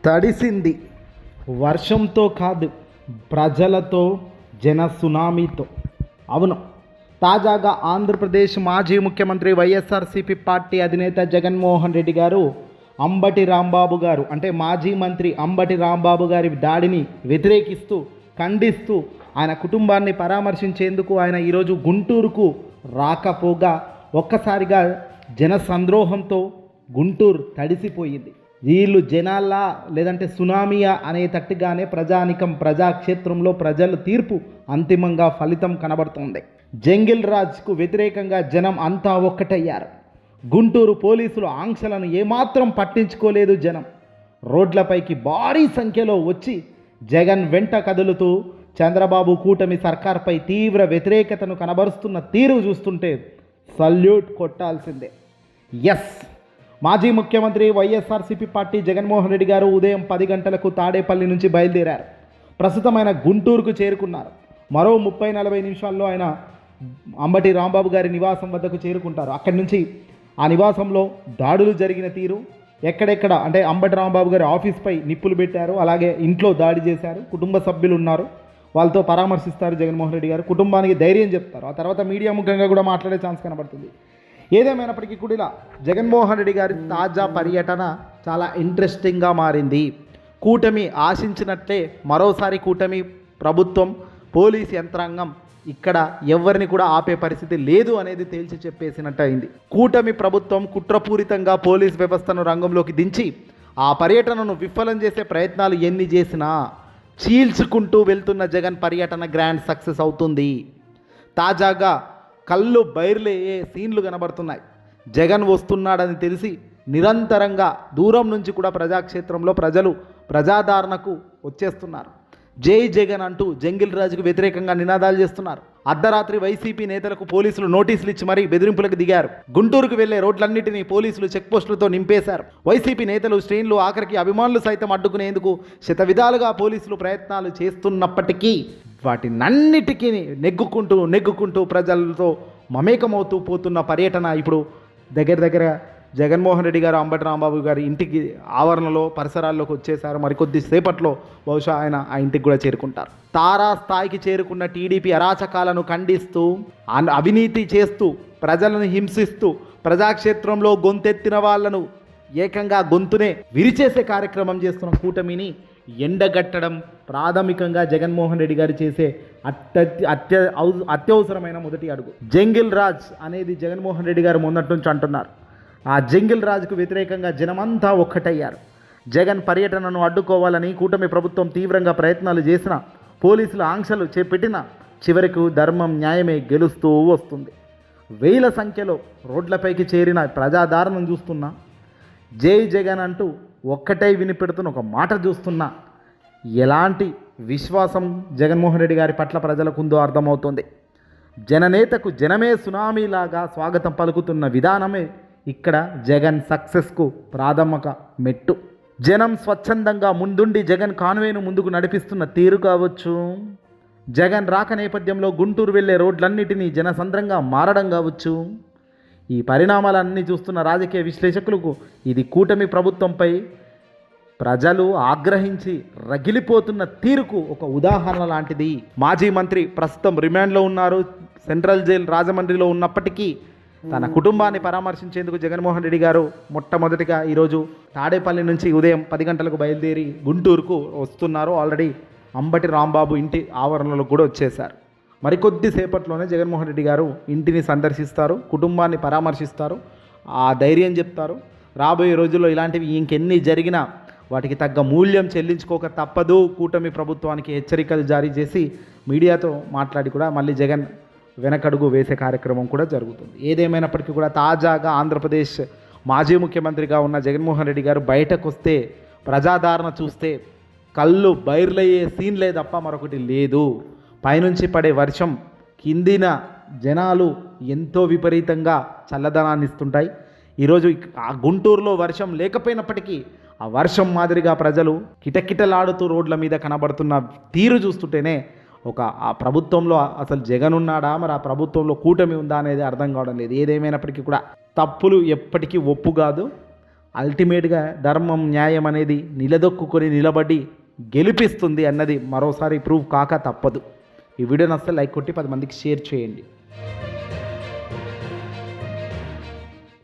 తడిసింది వర్షంతో కాదు, ప్రజలతో, జన సునామీతో. అవును, తాజాగా ఆంధ్రప్రదేశ్ మాజీ ముఖ్యమంత్రి వైఎస్ఆర్సీపీ పార్టీ అధినేత జగన్మోహన్ రెడ్డి గారు అంబటి రాంబాబు గారు అంటే మాజీ మంత్రి అంబటి రాంబాబు గారి దాడిని వ్యతిరేకిస్తూ, ఖండిస్తూ ఆయన కుటుంబాన్ని పరామర్శించేందుకు ఆయన ఈరోజు గుంటూరుకు రాకపోగా ఒక్కసారిగా జన సంద్రోహంతో గుంటూరు తడిసిపోయింది. వీళ్ళు జనాల్లా లేదంటే సునామీయా అనేటట్టుగానే ప్రజానికం ప్రజాక్షేత్రంలో ప్రజల తీర్పు అంతిమంగా ఫలితం కనబడుతోంది. జంగిల్ రాజ్కు వ్యతిరేకంగా జనం అంతా ఒక్కటయ్యారు. గుంటూరు పోలీసులు ఆంక్షలను ఏమాత్రం పట్టించుకోలేదు. జనం రోడ్లపైకి భారీ సంఖ్యలో వచ్చి జగన్ వెంట కదులుతూ చంద్రబాబు కూటమి సర్కార్పై తీవ్ర వ్యతిరేకతను కనబరుస్తున్న తీరు చూస్తుంటే సల్యూట్ కొట్టాల్సిందే. ఎస్, మాజీ ముఖ్యమంత్రి వైఎస్ఆర్సీపీ పార్టీ జగన్మోహన్ రెడ్డి గారు ఉదయం 10 గంటలకు తాడేపల్లి నుంచి బయలుదేరారు. ప్రస్తుతం ఆయన గుంటూరుకు చేరుకున్నారు. మరో 30-40 నిమిషాల్లో ఆయన అంబటి రాంబాబు గారి నివాసం వద్దకు చేరుకుంటారు. అక్కడి నుంచి ఆ నివాసంలో దాడులు జరిగిన తీరు, ఎక్కడెక్కడ అంటే అంబటి రాంబాబు గారి ఆఫీస్పై నిప్పులు పెట్టారు, అలాగే ఇంట్లో దాడి చేశారు. కుటుంబ సభ్యులు ఉన్నారు, వాళ్ళతో పరామర్శిస్తారు జగన్మోహన్ రెడ్డి గారు. కుటుంబానికి ధైర్యం చెప్తారు. ఆ తర్వాత మీడియా ముఖంగా కూడా మాట్లాడే ఛాన్స్ కనబడుతుంది. ఏదేమైనప్పటికీ కూడా జగన్మోహన్ రెడ్డి గారి తాజా పర్యటన చాలా ఇంట్రెస్టింగ్గా మారింది. కూటమి ఆశించినట్లే మరోసారి కూటమి ప్రభుత్వం, పోలీస్ యంత్రాంగం ఇక్కడ ఎవరిని కూడా ఆపే పరిస్థితి లేదు అనేది తేల్చి చెప్పేసినట్టు అయింది. కూటమి ప్రభుత్వం కుట్రపూరితంగా పోలీస్ వ్యవస్థను రంగంలోకి దించి ఆ పర్యటనను విఫలం చేసే ప్రయత్నాలు ఎన్ని చేసినా చీల్చుకుంటూ వెళ్తున్న జగన్ పర్యటన గ్రాండ్ సక్సెస్ అవుతుంది. తాజాగా కళ్ళు బైర్లయ్యే సీన్లు కనబడుతున్నాయి. జగన్ వస్తున్నాడని తెలిసి నిరంతరంగా దూరం నుంచి కూడా ప్రజాక్షేత్రంలో ప్రజలు ప్రజాదరణకు వచ్చేస్తున్నారు. జై జగన్ అంటూ జంగిల్ రాజుకు వ్యతిరేకంగా నినాదాలు చేస్తున్నారు. అర్ధరాత్రి వైసీపీ నేతలకు పోలీసులు నోటీసులు ఇచ్చి మరీ బెదిరింపులకు దిగారు. గుంటూరుకు వెళ్లే రోడ్లన్నింటినీ పోలీసులు చెక్పోస్టులతో నింపేశారు. వైసీపీ నేతలు, శ్రేణులు, ఆఖరికి అభిమానులు సైతం అడ్డుకునేందుకు శతవిధాలుగా పోలీసులు ప్రయత్నాలు చేస్తున్నప్పటికీ వాటినన్నిటికీ నెగ్గుకుంటూ ప్రజలతో మమేకమవుతూ పోతున్న పర్యటన ఇప్పుడు దగ్గర జగన్మోహన్ రెడ్డి గారు అంబటి రాంబాబు గారి ఇంటికి ఆవరణలో పరిసరాల్లోకి వచ్చేసారు. మరికొద్ది సేపట్లో బహుశా ఆయన ఆ ఇంటికి కూడా చేరుకుంటారు. తారా స్థాయికి చేరుకున్న టీడీపీ అరాచకాలను ఖండిస్తూ, అవినీతి చేస్తూ, ప్రజలను హింసిస్తూ, ప్రజాక్షేత్రంలో గొంతెత్తిన వాళ్లను ఏకంగా గొంతునే విరిచేసే కార్యక్రమం చేస్తున్న కూటమిని ఎండగట్టడం ప్రాథమికంగా జగన్మోహన్ రెడ్డి గారు చేసే అత్యవసరమైన మొదటి అడుగు. జంగిల్ రాజ్ అనేది జగన్మోహన్ రెడ్డి గారు మొన్నటి నుంచి అంటున్నారు. ఆ జంగిల్ రాజ్కు వ్యతిరేకంగా జనమంతా ఒక్కటయ్యారు. జగన్ పర్యటనను అడ్డుకోవాలని కూటమి ప్రభుత్వం తీవ్రంగా ప్రయత్నాలు చేసిన, పోలీసులు ఆంక్షలు చేపట్టిన, చివరకు ధర్మం, న్యాయమే గెలుస్తూ వస్తుంది. వేల సంఖ్యలో రోడ్లపైకి చేరిన ప్రజాదారణను చూస్తున్నా, జై జగన్ అంటూ ఒక్కటై వినిపెడుతున్న ఒక మాట చూస్తున్నా ఎలాంటి విశ్వాసం జగన్మోహన్ రెడ్డి గారి పట్ల ప్రజలకు ఉందో అర్థమవుతుంది. జననేతకు జనమే సునామీలాగా స్వాగతం పలుకుతున్న విధానమే ఇక్కడ జగన్ సక్సెస్కు ప్రాథమిక మెట్టు. జనం స్వచ్ఛందంగా ముందుండి జగన్ కాన్వేను ముందుకు నడిపిస్తున్న తీరు కావచ్చు, జగన్ రాక నేపథ్యంలో గుంటూరు వెళ్లే రోడ్లన్నిటినీ జనసంద్రంగా మారడం కావచ్చు, ఈ పరిణామాలన్నీ చూస్తున్న రాజకీయ విశ్లేషకులకు ఇది కూటమి ప్రభుత్వంపై ప్రజలు ఆగ్రహించి రగిలిపోతున్న తీరుకు ఒక ఉదాహరణ లాంటిది. మాజీ మంత్రి ప్రస్తుతం రిమాండ్లో ఉన్నారు. సెంట్రల్ జైలు రాజమండ్రిలో ఉన్నప్పటికీ తన కుటుంబాన్ని పరామర్శించేందుకు జగన్మోహన్ రెడ్డి గారు మొట్టమొదటిగా ఈరోజు తాడేపల్లి నుంచి ఉదయం 10 గంటలకు బయలుదేరి గుంటూరుకు వస్తున్నారు. ఆల్రెడీ అంబటి రాంబాబు ఇంటి ఆవరణలో కూడా వచ్చేశారు. మరికొద్ది సేపట్లోనే జగన్మోహన్ రెడ్డి గారు ఇంటిని సందర్శిస్తారు, కుటుంబాన్ని పరామర్శిస్తారు, ఆ ధైర్యం చెప్తారు. రాబోయే రోజుల్లో ఇలాంటివి ఇంకెన్ని జరిగినా వాటికి తగ్గ మూల్యం చెల్లించుకోక తప్పదు. కూటమి ప్రభుత్వానికి హెచ్చరికలు జారీ చేసి మీడియాతో మాట్లాడి కూడా మళ్ళీ జగన్ వెనకడుగు వేసే కార్యక్రమం కూడా జరుగుతుంది. ఏదేమైనప్పటికీ కూడా తాజాగా ఆంధ్రప్రదేశ్ మాజీ ముఖ్యమంత్రిగా ఉన్న జగన్మోహన్ రెడ్డి గారు బయటకు వస్తే, ప్రజాదరణ చూస్తే కళ్ళు బైర్లయ్యే సీన్లే తప్ప మరొకటి లేదు. పైనుంచి పడే వర్షం కిందిన జనాలు ఎంతో విపరీతంగా చల్లదనాన్ని ఇస్తుంటాయి. ఈరోజు ఆ గుంటూరులో వర్షం లేకపోయినప్పటికీ ఆ వర్షం మాదిరిగా ప్రజలు కిటకిటలాడుతూ రోడ్ల మీద కనబడుతున్న తీరు చూస్తుంటేనే ఆ ప్రభుత్వంలో అసలు జగన్ ఉన్నాడా, మరి ఆ ప్రభుత్వంలో కూటమి ఉందా అనేది అర్థం కావడం లేదు. ఏదేమైనప్పటికీ కూడా తప్పులు ఎప్పటికీ ఒప్పు కాదు. అల్టిమేట్గా ధర్మం న్యాయం అనేది నిలదొక్కుని నిలబడి గెలిపిస్తుంది అన్నది మరోసారి ప్రూవ్ కాక తప్పదు. ఈ వీడియో నచ్చితే లైక్ కొట్టి 10 మందికి షేర్ చేయండి.